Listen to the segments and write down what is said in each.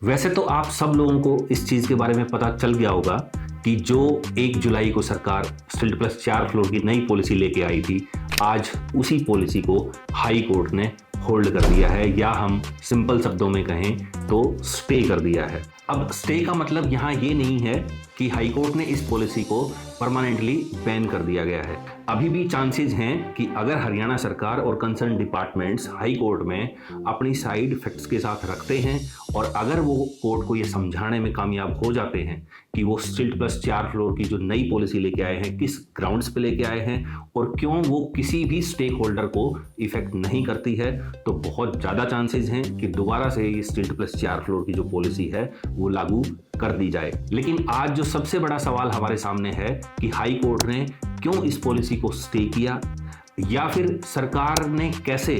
वैसे तो आप सब लोगों को इस चीज़ के बारे में पता चल गया होगा कि जो 1 जुलाई को सरकार स्टिल्ट प्लस 4 फ्लोर की नई पॉलिसी लेके आई थी, आज उसी पॉलिसी को हाई कोर्ट ने होल्ड कर दिया है, या हम सिंपल शब्दों में कहें तो स्टे कर दिया है। अब स्टे का मतलब यहाँ ये नहीं है कि हाई कोर्ट ने इस पॉलिसी को परमानेंटली बैन कर दिया गया है। अभी भी चांसेस हैं कि अगर हरियाणा सरकार और कंसर्न डिपार्टमेंट्स हाई कोर्ट में अपनी साइड फैक्ट्स के साथ रखते हैं और अगर वो कोर्ट को ये समझाने में कामयाब हो जाते हैं कि वो स्टिल्ट प्लस 4 फ्लोर की जो नई पॉलिसी लेके आए हैं किस ग्राउंड्स पे लेके आए हैं और क्यों वो किसी भी स्टेक होल्डर को इफेक्ट नहीं करती है, तो बहुत ज़्यादा चांसेस हैं कि दोबारा से ये स्टिल्ट प्लस 4 फ्लोर की जो पॉलिसी है वो लागू कर दी जाए। लेकिन आज जो सबसे बड़ा सवाल हमारे सामने है कि हाई कोर्ट ने क्यों इस पॉलिसी को स्टे किया, या फिर सरकार ने कैसे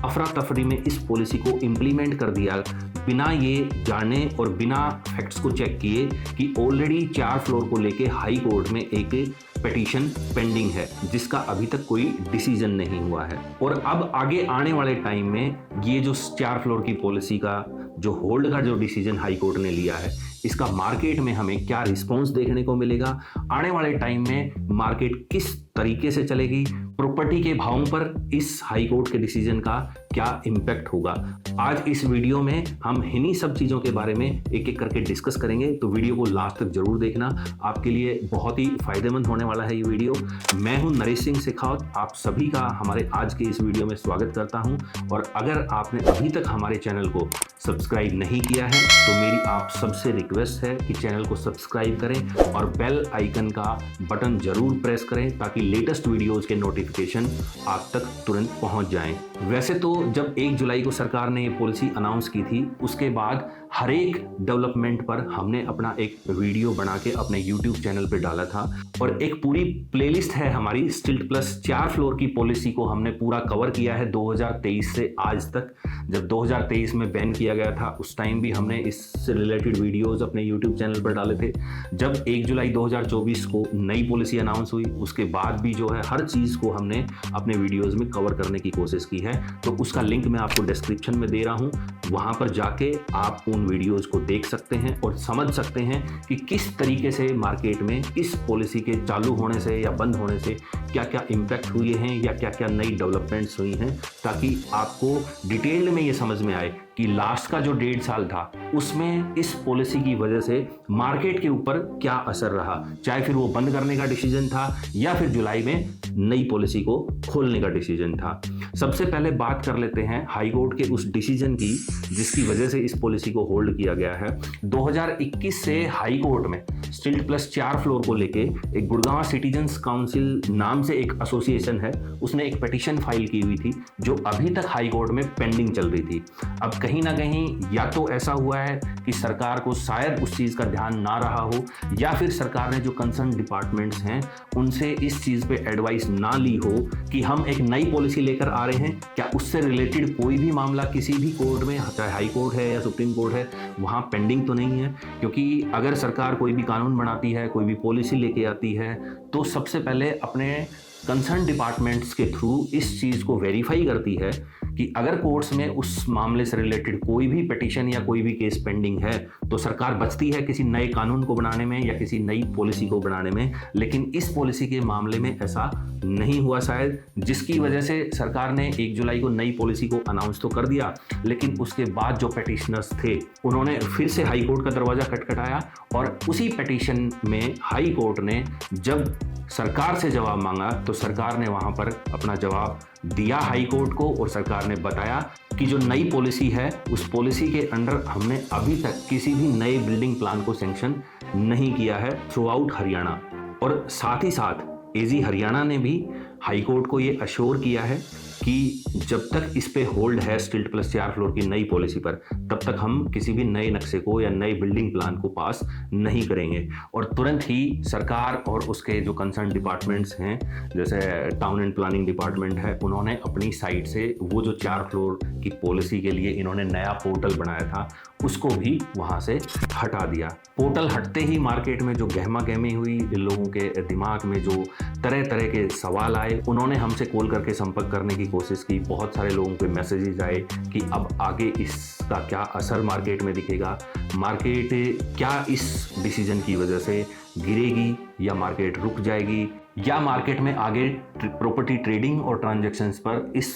अफरा तफरी में इस पॉलिसी को इम्प्लीमेंट कर दिया बिना ये जाने और बिना फैक्ट्स को चेक किए कि ऑलरेडी 4 फ्लोर को लेके हाई कोर्ट में एक पिटीशन पेंडिंग है जिसका अभी तक कोई डिसीजन नहीं हुआ है। और अब आगे आने वाले टाइम में ये जो 4 फ्लोर की पॉलिसी का जो होल्ड का जो डिसीजन हाई कोर्ट ने लिया है, इसका मार्केट में हमें क्या रिस्पॉन्स देखने को मिलेगा, आने वाले टाइम में मार्केट किस तरीके से चलेगी, प्रॉपर्टी के भावों पर इस हाई कोर्ट के डिसीजन का क्या इम्पैक्ट होगा। आज इस वीडियो में हम इन्हीं सब चीज़ों के बारे में एक एक करके डिस्कस करेंगे, तो वीडियो को लास्ट तक जरूर देखना, आपके लिए बहुत ही फायदेमंद होने वाला है ये वीडियो। मैं हूं नरेश सिंह शेखावत, आप सभी का हमारे आज के इस वीडियो में स्वागत करता हूं। और अगर आपने अभी तक हमारे चैनल को सब्सक्राइब नहीं किया है तो मेरी आप सबसे रिक्वेस्ट है कि चैनल को सब्सक्राइब करें और बेल आइकन का बटन जरूर प्रेस करें ताकि लेटेस्ट वीडियोस के नोटिफिकेशन आप तक तुरंत पहुंच जाएं। वैसे तो जब 1 जुलाई को सरकार ने ये पॉलिसी अनाउंस की थी, उसके बाद हर एक डेवलपमेंट पर हमने अपना एक वीडियो बना के अपने YouTube चैनल पे डाला था और एक पूरी प्लेलिस्ट है हमारी स्टिल्ट प्लस 4 फ्लोर की पॉलिसी को हमने पूरा कवर किया है 2023 से आज तक। जब 2023 में बैन किया गया था उस टाइम भी हमने इससे रिलेटेड वीडियोस अपने YouTube चैनल पर डाले थे। जब 1 जुलाई 2024 को नई पॉलिसी अनाउंस हुई उसके बाद भी जो है हर चीज़ को हमने अपने वीडियोज़ में कवर करने की कोशिश की है, तो उसका लिंक मैं आपको डिस्क्रिप्शन में दे रहा हूँ, वहाँ पर जाके आप उन वीडियोस को देख सकते हैं और समझ सकते हैं कि किस तरीके से मार्केट में इस पॉलिसी के चालू होने से या बंद होने से क्या क्या इम्पैक्ट हुए हैं या क्या क्या नई डेवलपमेंट्स हुई हैं, ताकि आपको डिटेल में ये समझ में आए कि लास्ट का जो 1.5 साल था उसमें इस पॉलिसी की वजह से मार्केट के ऊपर क्या असर रहा, चाहे फिर वो बंद करने का डिसीजन था या फिर जुलाई में नई पॉलिसी को खोलने का डिसीजन था। सबसे पहले बात कर लेते हैं हाई कोर्ट के उस डिसीजन की जिसकी वजह से इस पॉलिसी को होल्ड किया गया है। 2021 से हाई कोर्ट में स्टिल्ट प्लस 4 फ्लोर को लेके एक गुड़गांव सिटीजन्स काउंसिल नाम से एक एसोसिएशन है, उसने एक पिटीशन फाइल की हुई थी जो अभी तक हाई कोर्ट में पेंडिंग चल रही थी। अब कहीं ना कहीं या तो ऐसा हुआ है कि सरकार को शायद उस चीज़ का ध्यान ना रहा हो, या फिर सरकार ने जो कंसर्न डिपार्टमेंट्स हैं उनसे इस चीज़ पे एडवाइस ना ली हो कि हम एक नई पॉलिसी लेकर आ रहे हैं, क्या उससे रिलेटेड कोई भी मामला किसी भी कोर्ट में, चाहे हाई कोर्ट है या सुप्रीम कोर्ट है, वहाँ पेंडिंग तो नहीं है। क्योंकि अगर सरकार कोई भी कानून बनाती है, कोई भी पॉलिसी लेके आती है, तो सबसे पहले अपने कंसर्न डिपार्टमेंट्स के थ्रू इस चीज़ को वेरीफाई करती है कि अगर कोर्ट्स में उस मामले से रिलेटेड कोई भी पिटीशन या कोई भी केस पेंडिंग है तो सरकार बचती है किसी नए कानून को बनाने में या किसी नई पॉलिसी को बनाने में। लेकिन इस पॉलिसी के मामले में ऐसा नहीं हुआ शायद, जिसकी वजह से सरकार ने 1 जुलाई को नई पॉलिसी को अनाउंस तो कर दिया, लेकिन उसके बाद जो पिटिशनर्स थे उन्होंने फिर से हाई कोर्ट का दरवाज़ा खटखटाया और उसी पिटीशन में हाई कोर्ट ने जब सरकार से जवाब मांगा तो सरकार ने वहाँ पर अपना जवाब दिया हाई कोर्ट को, और सरकार ने बताया कि जो नई पॉलिसी है उस पॉलिसी के अंडर हमने अभी तक किसी भी नए बिल्डिंग प्लान को सैंक्शन नहीं किया है थ्रू आउट हरियाणा। और साथ ही साथ एजी हरियाणा ने भी हाई कोर्ट को ये अश्योर किया है कि जब तक इस पे होल्ड है स्टिल्ट प्लस 4 फ्लोर की नई पॉलिसी पर, तब तक हम किसी भी नए नक्शे को या नए बिल्डिंग प्लान को पास नहीं करेंगे। और तुरंत ही सरकार और उसके जो कंसर्न डिपार्टमेंट्स हैं, जैसे टाउन एंड प्लानिंग डिपार्टमेंट है, उन्होंने अपनी साइट से वो जो 4 फ्लोर की पॉलिसी के लिए इन्होंने नया पोर्टल बनाया था उसको भी वहाँ से हटा दिया। पोर्टल हटते ही मार्केट में जो गहमा गहमी हुई, लोगों के दिमाग में जो तरह तरह के सवाल आए, उन्होंने हमसे कॉल करके संपर्क करने की कोशिश की। बहुत सारे लोगों के मैसेजेस आए कि अब आगे इसका क्या असर मार्केट में दिखेगा, मार्केट क्या इस डिसीजन की वजह से गिरेगी या मार्केट रुक जाएगी, या मार्केट में आगे प्रॉपर्टी ट्रेडिंग और ट्रांजैक्शंस पर इस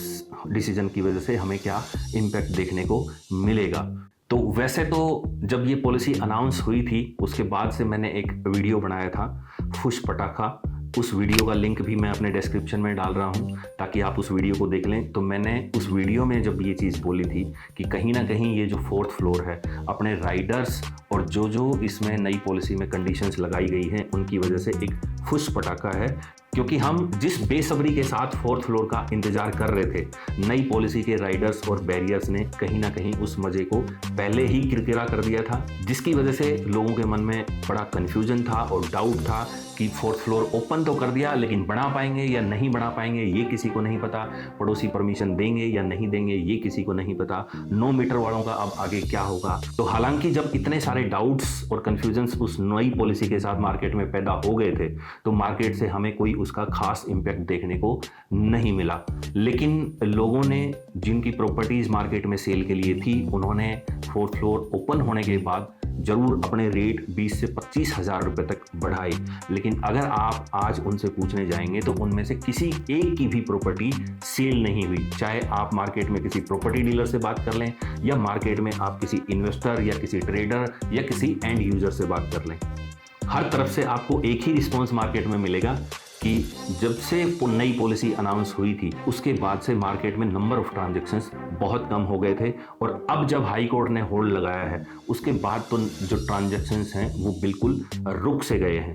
डिसीजन की वजह से हमें क्या इम्पैक्ट देखने को मिलेगा। तो वैसे तो जब ये पॉलिसी अनाउंस हुई थी उसके बाद से मैंने एक वीडियो बनाया था, फुश पटाखा। उस वीडियो का लिंक भी मैं अपने डिस्क्रिप्शन में डाल रहा हूँ ताकि आप उस वीडियो को देख लें। तो मैंने उस वीडियो में जब ये चीज़ बोली थी कि कहीं ना कहीं ये जो 4th फ्लोर है अपने राइडर्स और जो इसमें नई पॉलिसी में कंडीशंस लगाई गई हैं उनकी वजह से एक फुस पटाखा है, क्योंकि हम जिस बेसब्री के साथ 4th फ्लोर का इंतजार कर रहे थे, नई पॉलिसी के राइडर्स और बैरियर्स ने कहीं ना कहीं उस मजे को पहले ही किरकिरा कर दिया था, जिसकी वजह से लोगों के मन में बड़ा कन्फ्यूजन था और डाउट था कि 4th फ्लोर ओपन तो कर दिया लेकिन बना पाएंगे या नहीं बना पाएंगे ये किसी को नहीं पता, पड़ोसी परमिशन देंगे या नहीं देंगे ये किसी को नहीं पता, 9 मीटर वालों का अब आगे क्या होगा। तो हालांकि जब इतने सारे डाउट्स और कन्फ्यूजन्स उस नई पॉलिसी के साथ मार्केट में पैदा हो गए थे तो मार्केट से हमें कोई उसका खास इम्पैक्ट देखने को नहीं मिला। लेकिन लोगों ने जिनकी प्रॉपर्टीज मार्केट में सेल के लिए थी उन्होंने 4th फ्लोर ओपन होने के बाद जरूर अपने रेट 20 से 25 हज़ार रुपये तक बढ़ाए। लेकिन अगर आप आज उनसे पूछने जाएंगे तो उनमें से किसी एक की भी प्रॉपर्टी सेल नहीं हुई, चाहे आप मार्केट में किसी प्रॉपर्टी डीलर से बात कर लें या मार्केट में आप किसी इन्वेस्टर या किसी ट्रेडर या किसी एंड यूजर से बात कर लें। हर तरफ से आपको एक ही रिस्पॉन्स मार्केट में मिलेगा कि जब से नई पॉलिसी अनाउंस हुई थी उसके बाद से मार्केट में नंबर ऑफ ट्रांजैक्शंस बहुत कम हो गए थे, और अब जब हाई कोर्ट ने होल्ड लगाया है उसके बाद तो जो ट्रांजैक्शंस हैं वो बिल्कुल रुक से गए हैं।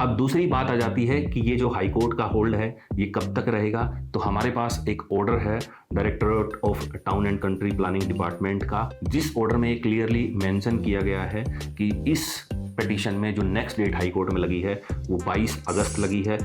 अब दूसरी बात आ जाती है कि ये जो हाई कोर्ट का होल्ड है ये कब तक रहेगा। तो हमारे पास एक ऑर्डर है directorate of town and country planning department का, जिस ऑर्डर में क्लियरली मेंशन किया गया है कि इस पिटीशन में जो नेक्स्ट डेट हाई कोर्ट में लगी है वो 22 अगस्त लगी है।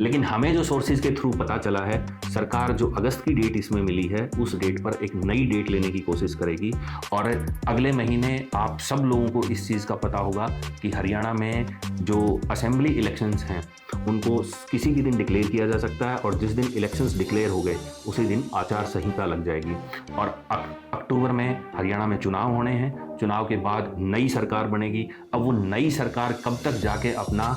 लेकिन हमें जो सोर्सेज के थ्रू पता चला है, सरकार जो अगस्त की डेट इसमें मिली है उस डेट पर एक नई डेट लेने की कोशिश करेगी, और अगले महीने आप सब लोगों को इस चीज़ का पता होगा कि हरियाणा में जो असेंबली इलेक्शंस हैं उनको किसी भी दिन डिक्लेयर किया जा सकता है, और जिस दिन इलेक्शंस डिक्लेयर हो गए उसी दिन आचार संहिता लग जाएगी। और अक्टूबर में हरियाणा में चुनाव होने हैं, चुनाव के बाद नई सरकार बनेगी। अब वो नई सरकार कब तक जाके अपना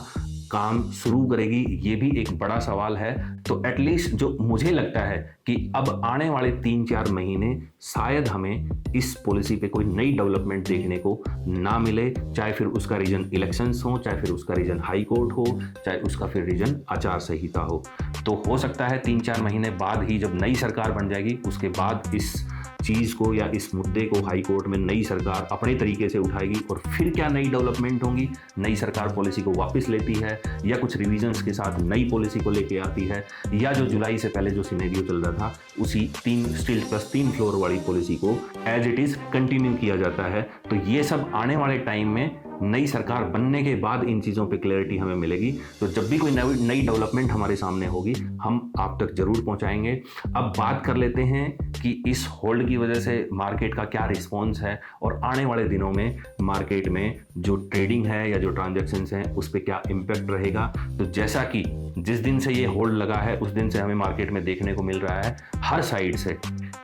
काम शुरू करेगी ये भी एक बड़ा सवाल है। तो एटलीस्ट जो मुझे लगता है कि अब आने वाले 3-4 महीने शायद हमें इस पॉलिसी पे कोई नई डेवलपमेंट देखने को ना मिले, चाहे फिर उसका रीजन इलेक्शंस हो, चाहे फिर उसका रीजन हाई कोर्ट हो, चाहे उसका फिर रीजन आचार संहिता हो। तो हो सकता है 3-4 महीने बाद ही जब नई सरकार बन जाएगी उसके बाद इस चीज़ को या इस मुद्दे को हाई कोर्ट में नई सरकार अपने तरीके से उठाएगी, और फिर क्या नई डेवलपमेंट होंगी, नई सरकार पॉलिसी को वापस लेती है या कुछ रिवीजन्स के साथ नई पॉलिसी को लेके आती है, या जो जुलाई से पहले जो सिनेरियो चल रहा था उसी स्टिल प्लस 3 फ्लोर वाली पॉलिसी को एज इट इज़ कंटिन्यू किया जाता है। तो ये सब आने वाले टाइम में नई सरकार बनने के बाद इन चीज़ों पे क्लैरिटी हमें मिलेगी। तो जब भी कोई नई डेवलपमेंट हमारे सामने होगी हम आप तक जरूर पहुंचाएंगे। अब बात कर लेते हैं कि इस होल्ड की वजह से मार्केट का क्या रिस्पॉन्स है और आने वाले दिनों में मार्केट में जो ट्रेडिंग है या जो ट्रांजैक्शंस हैं उस पर क्या इम्पैक्ट रहेगा। तो जैसा कि जिस दिन से ये होल्ड लगा है उस दिन से हमें मार्केट में देखने को मिल रहा है हर साइड से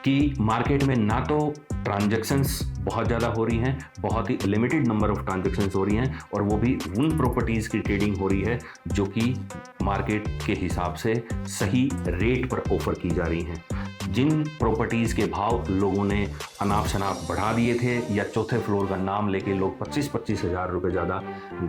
कि मार्केट में ना तो ट्रांजैक्शंस बहुत ज़्यादा हो रही हैं, बहुत ही लिमिटेड नंबर ऑफ ट्रांजैक्शंस हो रही हैं, और वो भी उन प्रॉपर्टीज़ की ट्रेडिंग हो रही है जो कि मार्केट के हिसाब से सही रेट पर ऑफर की जा रही हैं। जिन प्रॉपर्टीज़ के भाव लोगों ने अनाप शनाप बढ़ा दिए थे या चौथे फ्लोर का नाम लेके लोग 25-25 हज़ार रुपये ज़्यादा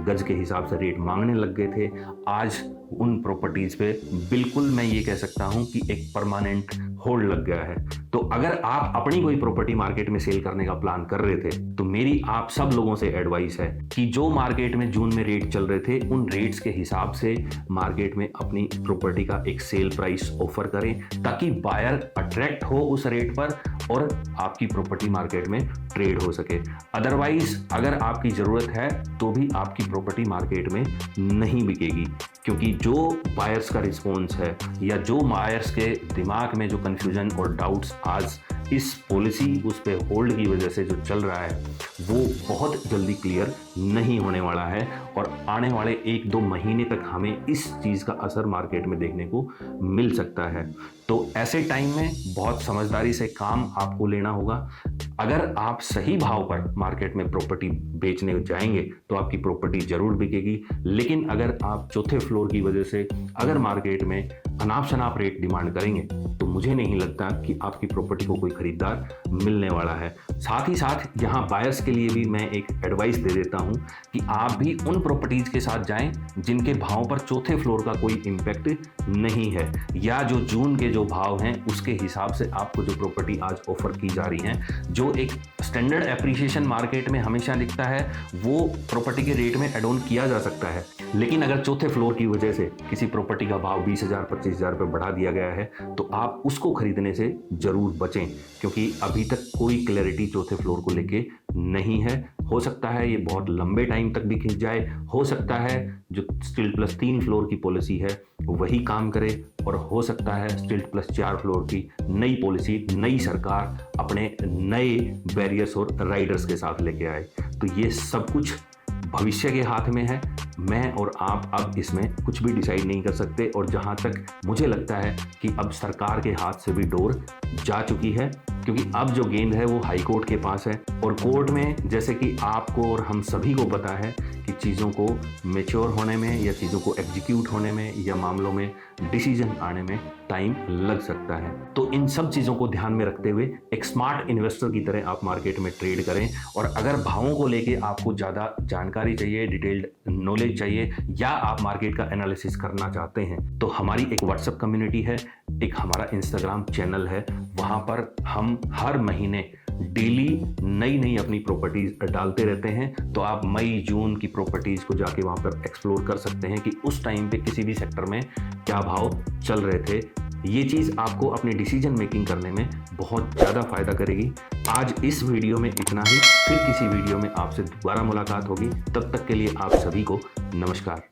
गज के हिसाब से रेट मांगने लग गए थे, आज उन प्रॉपर्टीज़ पे बिल्कुल मैं ये कह सकता हूँ कि एक परमानेंट होल्ड लग गया है। तो अगर आप अपनी कोई प्रॉपर्टी मार्केट में सेल करने का प्लान कर रहे थे तो मेरी आप सब लोगों से एडवाइस है कि जो मार्केट में जून में रेट चल रहे थे उन रेट्स के हिसाब से मार्केट में अपनी प्रॉपर्टी का एक सेल प्राइस ऑफर करें ताकि बायर अट्रैक्ट हो उस रेट पर और आपकी प्रॉपर्टी मार्केट में ट्रेड हो सके। अदरवाइज अगर आपकी ज़रूरत है तो भी आपकी प्रॉपर्टी मार्केट में नहीं बिकेगी, क्योंकि जो बायर्स का रिस्पॉन्स है या जो बायर्स के दिमाग में जो कन्फ्यूजन और डाउट्स आज इस पॉलिसी उस पे होल्ड की वजह से जो चल रहा है वो बहुत जल्दी क्लियर नहीं होने वाला है और आने वाले 1-2 महीने तक हमें इस चीज़ का असर मार्केट में देखने को मिल सकता है। तो ऐसे टाइम में बहुत समझदारी से काम आपको लेना होगा। अगर आप सही भाव पर मार्केट में प्रॉपर्टी बेचने जाएंगे तो आपकी प्रॉपर्टी जरूर बिकेगी, लेकिन अगर आप चौथे फ्लोर की वजह से अगर मार्केट में अनाप शनाप रेट डिमांड करेंगे तो मुझे नहीं लगता कि आपकी प्रॉपर्टी को कोई खरीदार मिलने वाला है। साथ ही साथ यहाँ बायर्स के लिए भी मैं एक एडवाइस दे देता हूँ कि आप भी उन प्रॉपर्टीज़ के साथ जाएं जिनके भाव पर चौथे फ्लोर का कोई इम्पैक्ट नहीं है, या जो जून के जो भाव हैं उसके हिसाब से आपको जो प्रॉपर्टी आज ऑफर की जा रही हैं, जो एक स्टैंडर्ड एप्रिसिएशन मार्केट में हमेशा दिखता है, वो प्रॉपर्टी के रेट में एड ऑन किया जा सकता है। लेकिन अगर चौथे फ्लोर की वजह से किसी प्रॉपर्टी का भाव 20,000 25,000 रुपये बढ़ा दिया गया है तो आप उसको खरीदने से ज़रूर बचें, क्योंकि अभी तक कोई क्लैरिटी चौथे फ्लोर को लेके नहीं है। हो सकता है ये बहुत लंबे टाइम तक भी खिंच जाए, हो सकता है जो स्टिल्ट प्लस 3 फ्लोर की पॉलिसी है वही काम करे, और हो सकता है स्टिल्ट प्लस 4 फ्लोर की नई पॉलिसी नई सरकार अपने नए बैरियर्स और राइडर्स के साथ लेके आए। तो ये सब कुछ भविष्य के हाथ में है। मैं और आप अब इसमें कुछ भी डिसाइड नहीं कर सकते, और जहाँ तक मुझे लगता है कि अब सरकार के हाथ से भी डोर जा चुकी है, क्योंकि अब जो गेंद है वो हाई कोर्ट के पास है, और कोर्ट में जैसे कि आपको और हम सभी को पता है कि चीज़ों को मैच्योर होने में या चीज़ों को एग्जीक्यूट होने में या मामलों में डिसीजन आने में टाइम लग सकता है। तो इन सब चीज़ों को ध्यान में रखते हुए एक स्मार्ट इन्वेस्टर की तरह आप मार्केट में ट्रेड करें, और अगर भावों को लेके आपको ज़्यादा जानकारी चाहिए, डिटेल्ड नॉलेज चाहिए, या आप मार्केट का एनालिसिस करना चाहते हैं तो हमारी एक व्हाट्सएप कम्युनिटी है, एक हमारा इंस्टाग्राम चैनल है, वहाँ पर हम हर महीने डेली नई अपनी प्रॉपर्टीज डालते रहते हैं। तो आप मई जून की प्रॉपर्टीज को जाके वहाँ पर एक्सप्लोर कर सकते हैं कि उस टाइम पे किसी भी सेक्टर में क्या भाव चल रहे थे। ये चीज़ आपको अपनी डिसीजन मेकिंग करने में बहुत ज़्यादा फायदा करेगी। आज इस वीडियो में इतना ही, फिर किसी वीडियो में आपसे दोबारा मुलाकात होगी। तब तक के लिए आप सभी को नमस्कार।